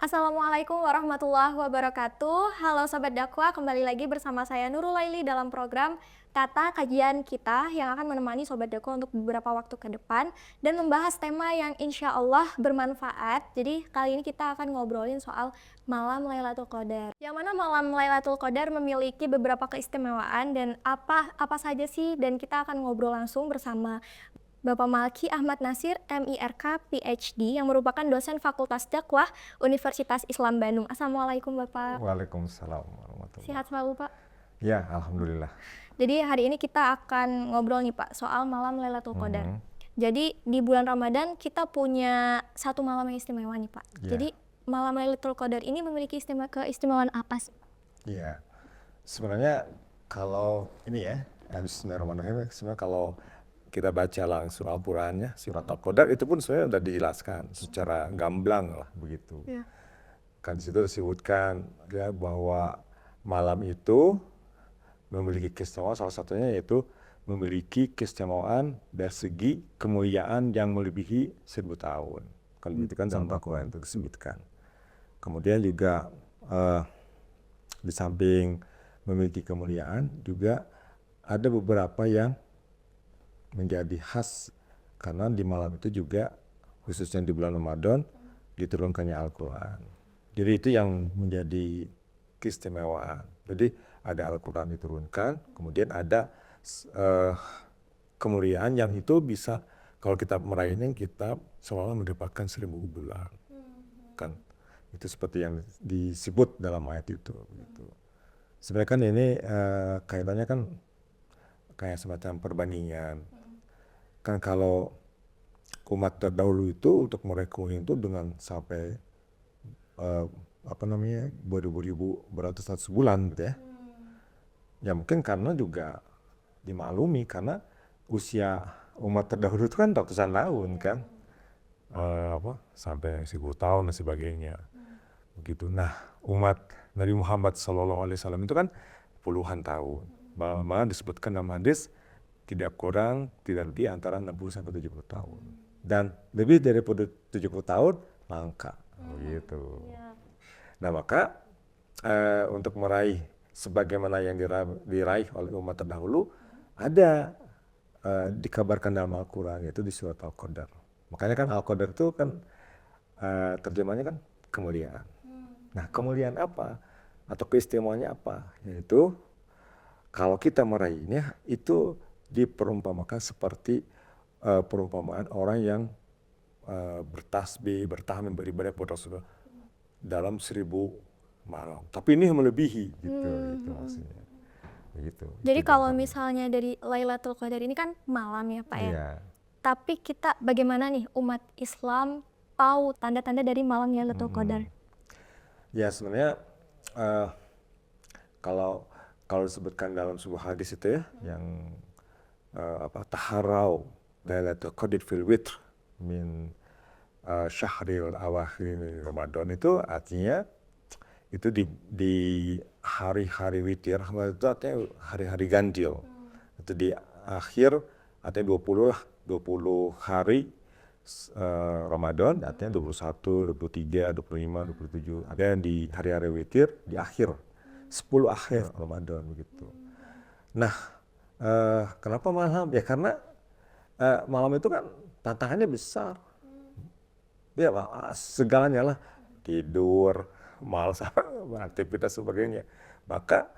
Assalamualaikum warahmatullahi wabarakatuh. Halo Sobat Dakwah, kembali lagi bersama saya Nurul Laili dalam program Kata Kajian Kita yang akan menemani Sobat Dakwah untuk beberapa waktu ke depan dan membahas tema yang insya Allah bermanfaat. Jadi kali ini kita akan ngobrolin soal malam Lailatul Qadar. Yang mana malam Lailatul Qadar memiliki beberapa keistimewaan dan apa saja sih, dan kita akan ngobrol langsung bersama Bapak Malki Ahmad Nasir, MIRK, PhD, yang merupakan dosen Fakultas Dakwah Universitas Islam Bandung. Assalamualaikum Bapak. Waalaikumsalam warahmatullahi. Sehat selalu Pak? Ya, alhamdulillah. Jadi hari ini kita akan ngobrol nih Pak soal malam Lailatul Qadar. Jadi di bulan Ramadan kita punya satu malam yang istimewa nih Pak. Ya. Jadi malam Lailatul Qadar ini memiliki keistimewaan apa sih? Iya, sebenarnya kalau ini ya, Bismillahirrahmanirrahim, sebenarnya kalau kita baca langsung Al-Qurannya, surat Al-Qadar itu pun sebenarnya sudah dijelaskan secara gamblang lah begitu. Ya. Kan di situ disebutkan ya bahwa malam itu memiliki keistimewaan, salah satunya yaitu memiliki keistimewaan dari segi kemuliaan yang melebihi 1000 tahun. Kan begitu kan dalam Al-Quran itu disebutkan. Kemudian juga di samping memiliki kemuliaan juga ada beberapa yang menjadi khas karena di malam itu juga khususnya di bulan Ramadan diturunkannya Al-Quran. Jadi itu yang menjadi keistimewaan. Jadi ada Al-Quran diturunkan, kemudian ada kemuliaan yang itu bisa kalau kita meraihnya kita seolah mendapatkan 1000 bulan. Kan itu seperti yang disebut dalam ayat itu. Gitu. Sebenarnya kan ini kaitannya kan kayak semacam perbandingan. Kan kalau umat terdahulu itu untuk mereka itu dengan sampai beribu-ribu beratus-ratus bulan gitu ya. Ya mungkin karena juga dimaklumi karena usia umat terdahulu itu kan ratusan tahun kan. Sampai 1000 tahun dan sebagainya. Begitu. Nah, umat Nabi Muhammad SAW itu kan puluhan tahun. Bahkan disebutkan dalam hadis tidak kurang, tidak lebih antara 60 sampai 70 tahun. Dan lebih daripada 70 tahun langka. Begitu. Nah, maka untuk meraih sebagaimana yang diraih oleh umat terdahulu ada dikabarkan dalam Al-Quran, yaitu di surat Al-Qadar. Makanya kan Al-Qadar itu kan terjemahnya kan kemuliaan. Nah, kemuliaan apa atau keistimewaannya apa? Yaitu kalau kita meraihnya itu diperumpamakan seperti perumpamaan orang yang bertasbih, bertahmid, beribadah kepada Rasulullah dalam 1000 malam. Tapi ini melebihi gitu, itu maksudnya. Begitu. Jadi kalau misalnya dari Lailatul Qadar ini kan malam ya Pak ya. Iya. Tapi kita bagaimana nih umat Islam tahu tanda-tanda dari malam Lailatul Qadar? Ya sebenarnya kalau disebutkan dalam sebuah hadis itu ya, yang taharau Lailatul Qadar fil witr min syahril awakhir Ramadan, itu artinya itu di hari-hari witir, itu artinya hari-hari ganjil. Itu di akhir artinya 20 hari Ramadan, artinya 21, 23, 25, 27. Ada yang di hari-hari witir di akhir 10 akhir Ramadan begitu. Nah, kenapa malam? Ya karena malam itu kan tantangannya besar. Ya, segalanya lah, tidur, malas, aktivitas sebagainya. Maka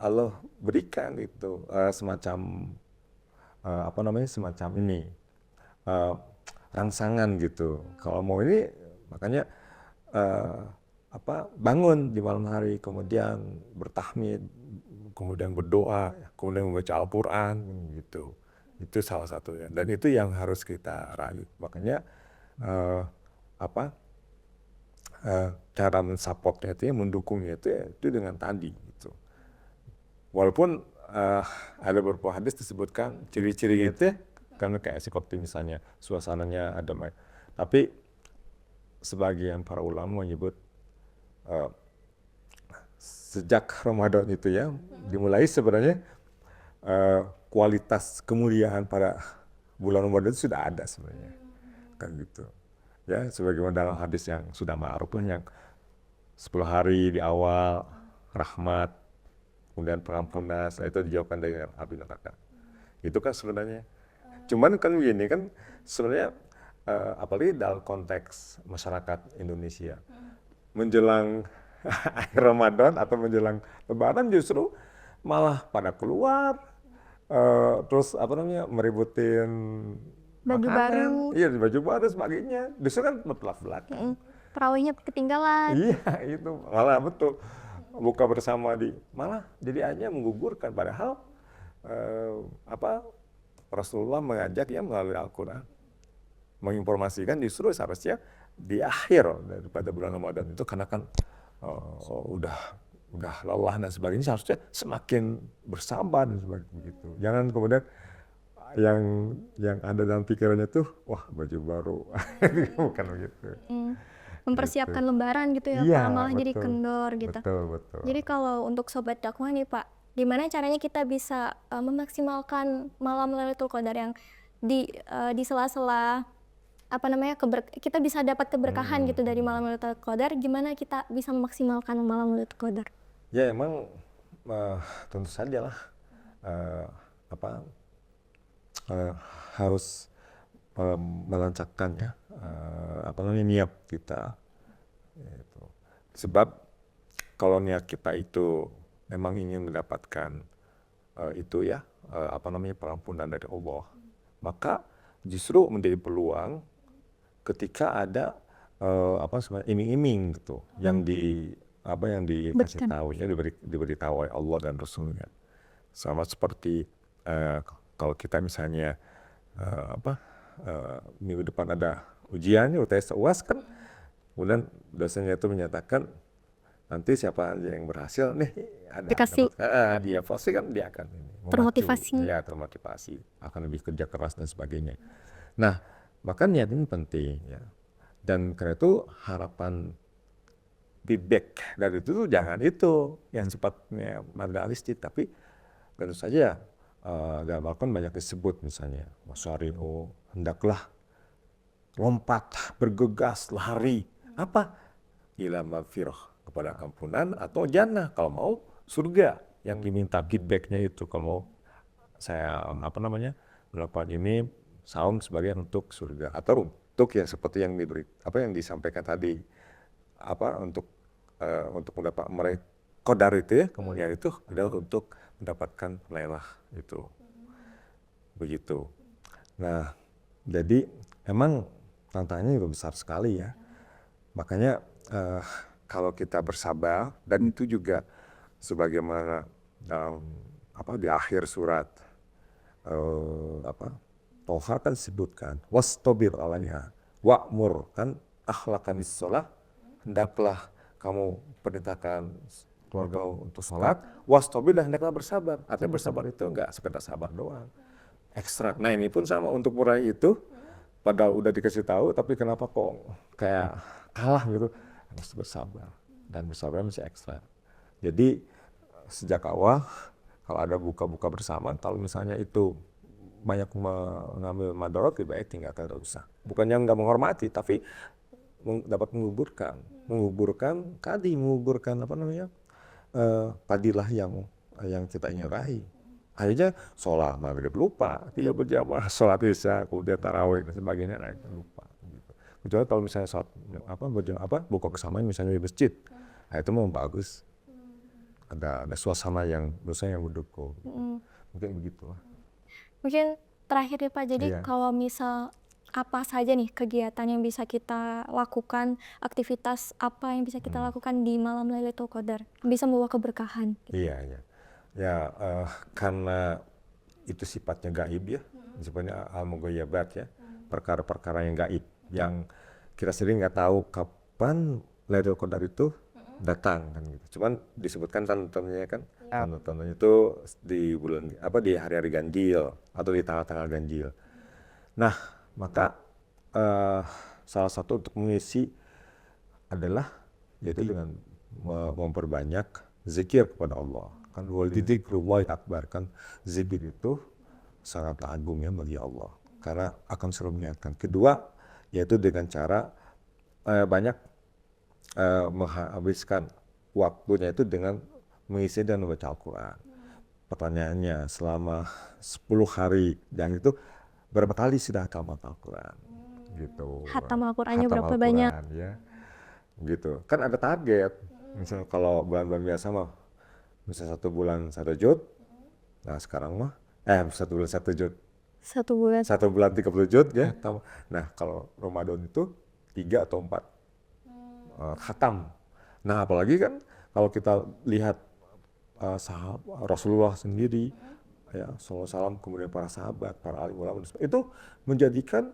Allah berikan itu semacam semacam ini rangsangan gitu. Kalau mau ini makanya bangun di malam hari, kemudian bertahmid, kemudian berdoa, kemudian membaca Al-Quran gitu. Itu salah satunya. Dan itu yang harus kita raih. Makanya cara mensupportnya itu, mendukungnya itu dengan tadi gitu. Walaupun ada beberapa hadis disebutkan ciri-ciri itu karena kayak seperti misalnya suasananya adem, tapi sebagian para ulama menyebut sejak Ramadan itu ya dimulai sebenarnya kualitas kemuliaan pada bulan Ramadan itu sudah ada sebenarnya kan gitu ya, sebagaimana dalam hadis yang sudah ma'ruf yang 10 hari di awal rahmat, kemudian pengampunan, setelah itu dijauhkan dari api neraka. Itu kan sebenarnya. Cuman kan begini kan sebenarnya apalagi dalam konteks masyarakat Indonesia menjelang akhir Ramadan atau menjelang Lebaran justru malah pada keluar terus apa namanya meributin Baju baru. makanan, iya baju baru sebagainya. Justru kan bertolak belakang. Terawihnya ketinggalan. Iya itu malah betul buka bersama malah jadi hanya menggugurkan padahal apa Rasulullah mengajak ya melalui Al-Quran menginformasikan justru seharusnya di akhir daripada bulan Ramadan itu karena kan udah lelah dan sebagainya seharusnya semakin bersabar dan sebagainya begitu. Jangan kemudian yang ada dalam pikirannya tuh wah baju baru bukan begitu. Mempersiapkan lebaran gitu ya Iya, Pak, malah jadi betul. kendor gitu. Betul. Jadi kalau untuk sobat dakwah nih Pak, gimana caranya kita bisa memaksimalkan malam Lailatul Qadar yang di sela-sela apa namanya kita bisa dapat keberkahan gitu dari malam Lailatul Qadar, gimana kita bisa memaksimalkan malam Lailatul Qadar? Ya emang tentu saja lah apa harus melancarkan ya apa namanya niat kita gitu. Sebab kalau niat kita itu memang ingin mendapatkan itu ya apa namanya pengampunan dari Allah, maka justru menjadi peluang ketika ada apa sebenarnya iming-iming gitu yang dikasih tahu ya diberitahu oleh Allah dan Rasulnya. Sama seperti kalau kita misalnya minggu depan ada ujiannya UTS UAS kan, kemudian dosennya itu menyatakan nanti siapa aja yang berhasil nih ada Dikasih. dia pasti kan dia akan Termotivasi. termotivasi akan lebih kerja keras dan sebagainya. Nah maka niat ini penting ya, dan karena itu harapan feedback dari itu jangan itu yang sifatnya materialistik, tapi tentu saja dalam Al-Quran banyak disebut misalnya wasari'u hendaklah lompat bergegas lari apa ila magfirah kepada ampunan atau jannah kalau mau surga yang diminta feedbacknya itu kalau mau saya apa namanya melakukan ini saum sebagai untuk surga atau untuk ya seperti yang diberi apa yang disampaikan tadi apa untuk mendapat meraih qadar itu ya kemuliaan itu adalah untuk mendapatkan lailah itu begitu. Nah jadi emang tantangannya juga besar sekali ya, makanya kalau kita bersabar dan itu juga sebagaimana apa di akhir surat Toha kan disebutkan wastabir alaiha wa'mur kan akhlaqan bis-shalah, hendaklah kamu perintahkan keluarga untuk sholat, wastabir dan hendaklah bersabar. Artinya bersabar itu enggak sekedar sabar doang, ekstra. Nah ini pun sama untuk meraih itu, padahal udah dikasih tahu tapi kenapa kok kayak kalah gitu, harus bersabar dan bersabar masih ekstra. Jadi sejak awal kalau ada buka-buka bersama, kalau misalnya itu banyak mengambil madarat, lebih baik tinggalkan, tidak usah. Bukannya nggak menghormati, tapi dapat menguburkan apa namanya padilah yang kita ingin raih. Akhirnya sholat maghrib lupa, tidak berjamaah, sholat isya, kemudian tarawih dan sebagainya, nah itu lupa. Gitu. Kecuali kalau misalnya sholat buka kesamaan misalnya di masjid, nah itu memang bagus. Ada suasana yang mendukung. Mungkin begitulah. Mungkin terakhir ya Pak, jadi Iya. kalau misal apa saja nih kegiatan yang bisa kita lakukan, aktivitas apa yang bisa kita lakukan di malam Lailatul Qadar, bisa membawa keberkahan? Gitu. Iya. Ya karena itu sifatnya gaib ya, sifatnya al-mughayabat ya, perkara-perkara yang gaib, yang kita sendiri nggak tahu kapan Lailatul Qadar itu datang kan gitu. Cuman disebutkan tanda-tandanya kan, tanda-tandanya itu di bulan di hari-hari ganjil atau di tanggal-tanggal ganjil. Nah maka salah satu untuk mengisi adalah yaitu dengan memperbanyak zikir kepada Allah. Kan walidzikrullahi akbar, kan zikir itu sangat agung ya bagi Allah karena akan selalu mengingatkan. Kedua yaitu dengan cara banyak menghabiskan waktunya itu dengan mengisi dan membaca Al-Quran. Pertanyaannya, selama 10 hari yang itu berapa kali sudah tamat Al-Quran? Gitu. Hatam Al-Qurannya Hatam berapa banyak? Al-Quran, ya. Gitu. Kan ada target. Misal kalau bulan-bulan biasa mah, misal 1 bulan 1 juz. Nah sekarang mah, 1 bulan 1 juz. 1 bulan. 1 bulan 30 juz ya. Nah kalau Ramadan itu 3 atau 4 khatam. Nah apalagi kan kalau kita lihat Rasulullah sendiri, ya SAW, kemudian para sahabat, para alim ulama itu menjadikan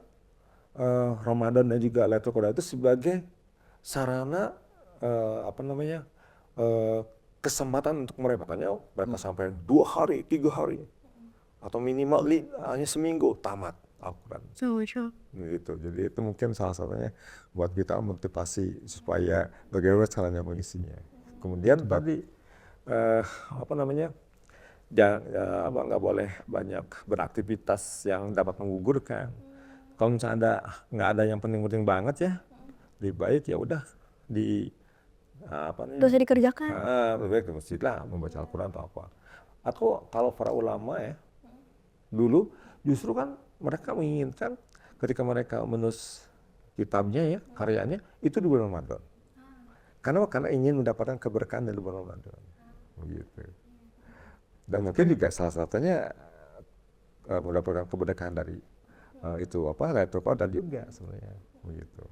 Ramadan dan juga Lailatul Qadar itu sebagai sarana kesempatan untuk mereka. Mereka sampai 2 hari, 3 hari, atau minimal hanya seminggu tamat Al-Quran. Gitu. Jadi itu mungkin salah satunya buat kita motivasi supaya bagaimana caranya mengisinya. Kemudian tadi nggak boleh banyak beraktivitas yang dapat menggugurkan. Kalau misalnya nggak ada yang penting-penting banget ya, lebih baik ya udah Gak usah dikerjakan. Lebih baik ke masjid lah, membaca Al-Quran atau apa. Atau kalau para ulama ya, dulu justru kan mereka menginginkan ketika mereka menulis kitabnya ya, karyanya, itu di bulan Ramadan. Karena ingin mendapatkan keberkahan dari bulan Ramadan. Begitu. Dan mungkin juga salah satunya mendapatkan keberkahan dari Lailatul Qadar juga sebenarnya. Begitu.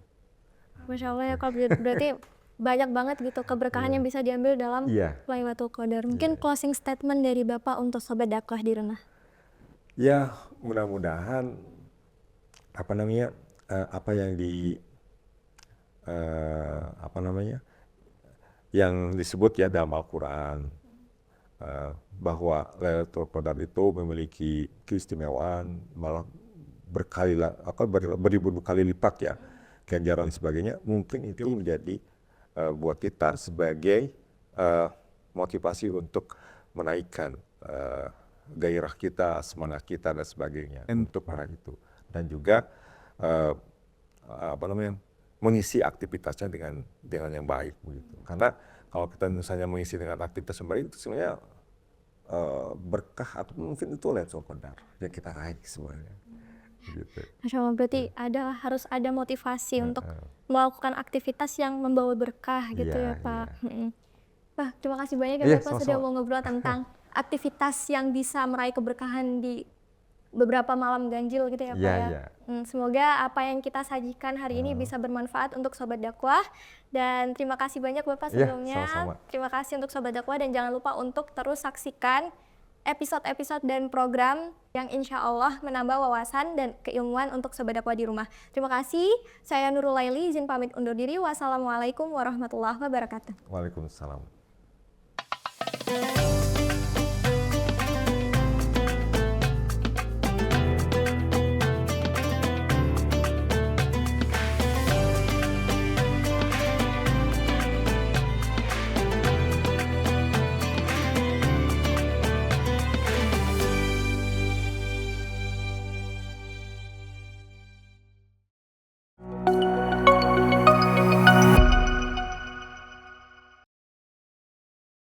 Masya Allah ya, kalau berarti banyak banget gitu keberkahan yang bisa diambil dalam Lailatul Qadar. Mungkin closing statement dari Bapak untuk Sobat Dakwah di rumah. Ya, mudah-mudahan apa yang disebut ya dalam Al-Quran, bahwa Lailatul Qadar itu memiliki keistimewaan, malah beribu kali lipat ya ganjaran dan sebagainya. Mungkin itu menjadi buat kita sebagai motivasi untuk menaikkan gairah kita, semangat kita dan sebagainya untuk para itu. Dan juga mengisi aktivitasnya dengan yang baik begitu. Karena kalau kita misalnya mengisi dengan aktivitas yang baik, itu sebenarnya berkah atau mungkin itu Lailatul Qadar yang kita raih semuanya. Gitu. Masya Allah, berarti harus ada motivasi untuk melakukan aktivitas yang membawa berkah gitu ya Pak. Pak, terima kasih banyak ya Bapak sudah mau ngobrol tentang aktivitas yang bisa meraih keberkahan di beberapa malam ganjil gitu ya Pak ya. Semoga apa yang kita sajikan hari ini bisa bermanfaat untuk Sobat Dakwah, dan terima kasih banyak Bapak sebelumnya. Sama-sama. Terima kasih untuk Sobat Dakwah, dan jangan lupa untuk terus saksikan episode-episode dan program yang insya Allah menambah wawasan dan keilmuan untuk Sobat Dakwah di rumah. Terima kasih, saya Nurul Laili, izin pamit undur diri. Wassalamualaikum warahmatullahi wabarakatuh. Waalaikumsalam.